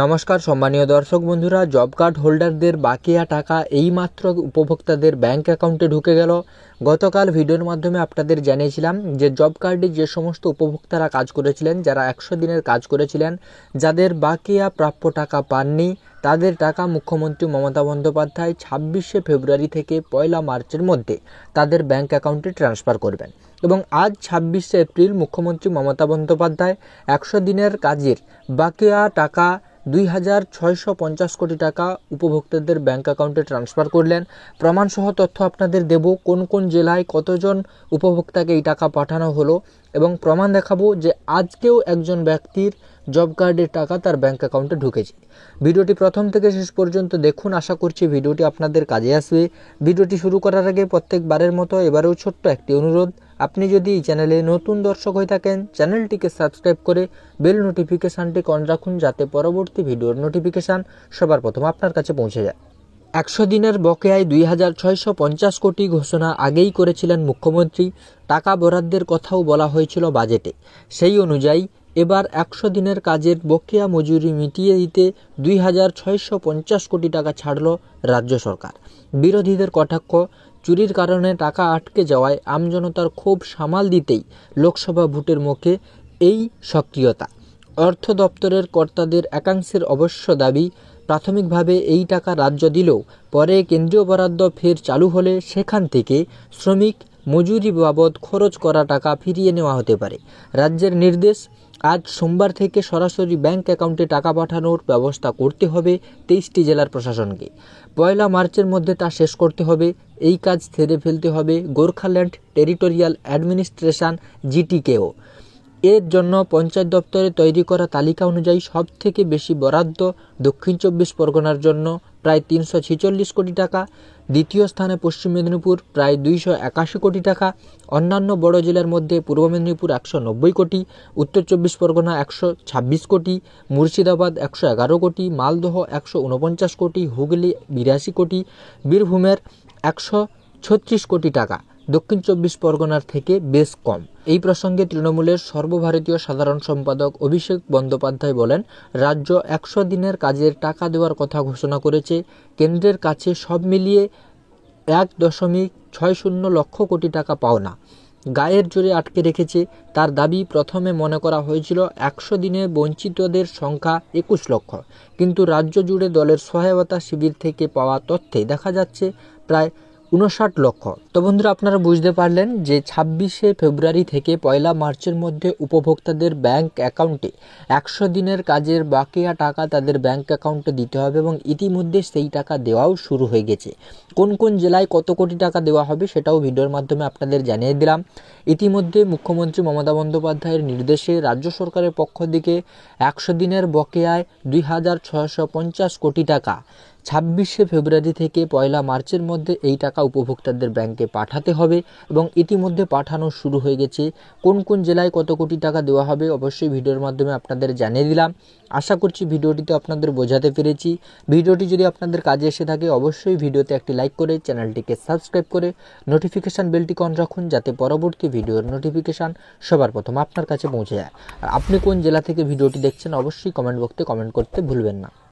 নমস্কার সম্মানীয় দর্শক বন্ধুরা, জব কার্ড হোল্ডারদের বাকিয়া টাকা এইমাত্র উপভোক্তাদের ব্যাংক অ্যাকাউন্টে ঢুকে গেল। গতকাল ভিডিওর মাধ্যমে আপনাদের জানিয়েছিলাম যে জব কার্ডে যে সমস্ত উপভোক্তারা কাজ করেছিলেন, যারা 100 দিনের কাজ করেছিলেন, যাদের বাকিয়া প্রাপ্য টাকা পাননি, তাদের টাকা মুখ্যমন্ত্রী মমতা বন্দ্যোপাধ্যায় 26শে ফেব্রুয়ারি থেকে 1 মার্চের মধ্যে তাদের ব্যাংক অ্যাকাউন্টে ট্রান্সফার করবেন। এবং আজ 26শে এপ্রিল মুখ্যমন্ত্রী মমতা বন্দ্যোপাধ্যায় 100 দিনের কাজের বাকিয়া টাকা 2650 কোটি টাকা উপভোক্তাদের ব্যাংক অ্যাকাউন্টে ট্রান্সফার করলেন। প্রমাণসহ তথ্য আপনাদের দেব, কোন কোন জেলায় কতজন উপভোক্তাকে এই টাকা পাঠানো হলো, এবং প্রমাণ দেখাবো যে আজকেও একজন ব্যক্তির জব কার্ডের টাকা তার ব্যাংক অ্যাকাউন্টে ঢুকেছে। ভিডিওটি প্রথম থেকে শেষ পর্যন্ত দেখুন, আশা করছি ভিডিওটি আপনাদের কাজে আসবে। ভিডিওটি শুরু করার আগে প্রত্যেকবারের মতো এবারেও ছোট্ট একটি অনুরোধ, আপনি যদি এই চ্যানেলে নতুন দর্শক হয়ে থাকেন, চ্যানেলটিকে সাবস্ক্রাইব করে বেল নোটিফিকেশানটি অন রাখুন, যাতে পরবর্তী ভিডিওর নোটিফিকেশান সবার প্রথম আপনার কাছে পৌঁছে যায়। 100 দিনের বকেয়ায় 2650 কোটি ঘোষণা আগেই করেছিলেন মুখ্যমন্ত্রী। টাকা বরাদ্দের কথাও বলা হয়েছিল বাজেটে। সেই অনুযায়ী এবার 100 দিনের কাজের বকেয়া মজুরি মিটিয়ে দিতে 2650 কোটি টাকা ছাড়ল রাজ্য সরকার। বিরোধীদের কটাক্ষ, চুরির কারণে টাকা আটকে যাওয়ায় আমজনতার ক্ষোভ সামাল দিতেই লোকসভা ভোটের মুখে এই সক্রিয়তা। অর্থ দপ্তরের কর্তাদের একাংশের অবশ্য দাবি, প্রাথমিকভাবে এই টাকা রাজ্য দিলেও পরে কেন্দ্রীয় বরাদ্দ ফের চালু হলে সেখান থেকে শ্রমিক মজুরি বাবদ খরচ করা টাকা ফিরিয়ে নেওয়া হতে পারে। রাজ্যের নির্দেশ, আজ সোমবার থেকে সরাসরি ব্যাংক অ্যাকাউন্টে টাকা পাঠানোর ব্যবস্থা করতে হবে 23টি জেলার প্রশাসনকে। 1 মার্চের মধ্যে তা শেষ করতে হবে। এই কাজ সেরে ফেলতে হবে গোর্খাল্যান্ড টেরিটোরিয়াল অ্যাডমিনিস্ট্রেশন জিটিকেও। এর জন্য পঞ্চায়েত দপ্তরে তৈরি করা তালিকা অনুযায়ী সব থেকে বেশি বরাদ্দ দক্ষিণ 24 পরগনার জন্য প্রায় 346 কোটি টাকা, দ্বিতীয় স্থানে পশ্চিম মেদিনীপুর প্রায় 281 কোটি টাকা, অন্যান্য বড় জেলার মধ্যে পূর্ব মেদিনীপুর 190 কোটি, উত্তর 24 পরগনা 126 কোটি, মুর্শিদাবাদ 111 কোটি, মালদহ 149 কোটি, হুগলি 82 কোটি, বীরভূমের 136 কোটি টাকা দক্ষিণ 24 পরগনার থেকে বেশ কম। এই প্রসঙ্গে তৃণমূলের সর্বভারতীয় সাধারণ সম্পাদক অভিষেক বন্দ্যোপাধ্যায় বলেন, রাজ্য 100 দিনের কাজের টাকা দেওয়ার কথা ঘোষণা করেছে। কেন্দ্রের কাছে সব মিলিয়ে 1.60 লক্ষ কোটি টাকা পাওনা গায়ের জোরে আটকে রেখেছে। তার দাবি, প্রথমে মনে করা হয়েছিল 100 দিনে বঞ্চিতদের সংখ্যা 21 লক্ষ, কিন্তু রাজ্য জুড়ে দলের সহায়তা শিবির থেকে পাওয়া তথ্যে দেখা যাচ্ছে প্রায় 59 লক্ষ। তো বন্ধুরা, আপনারা বুঝতে পারলেন যে 26শে ফেব্রুয়ারি থেকে 1 মার্চের মধ্যে উপভোক্তাদের ব্যাংক অ্যাকাউন্টে 100 দিনের কাজের বাকিয়া টাকা তাদের ব্যাংক অ্যাকাউন্টে দিতে হবে, এবং ইতিমধ্যে সেই টাকা দেওয়াও শুরু হয়ে গেছে। কোন কোন জেলায় কত কোটি টাকা দেওয়া হবে সেটাও ভিডিওর মাধ্যমে আপনাদের জানিয়ে দিলাম। ইতিমধ্যে মুখ্যমন্ত্রী মমতা বন্দ্যোপাধ্যায়ের নির্দেশে রাজ্য সরকারের পক্ষ থেকে 100 দিনের বকেয়ায় 2650 কোটি টাকা 26শে ফেব্রুয়ারি থেকে 1 মার্চের মধ্যে এই টাকা উপভোক্তাদের ব্যাংকে পাঠাতে হবে, এবং ইতিমধ্যে পাঠানো শুরু হয়ে গেছে। কোন কোন জেলায় কত কোটি টাকা দেওয়া হবে অবশ্যই ভিডিওর মাধ্যমে আপনাদের জানিয়ে দিলাম। আশা করছি ভিডিওটিতে আপনাদের বোঝাতে পেরেছি। ভিডিওটি যদি আপনাদের কাজে এসে থাকে অবশ্যই ভিডিওতে একটি লাইক করে চ্যানেলটিকে সাবস্ক্রাইব করে নোটিফিকেশান বেলটি অন রাখুন, যাতে পরবর্তী ভিডিওর নোটিফিকেশান সবার প্রথম আপনার কাছে পৌঁছে যায়। আর আপনি কোন জেলা থেকে ভিডিওটি দেখছেন অবশ্যই কমেন্ট বক্সে কমেন্ট করতে ভুলবেন না।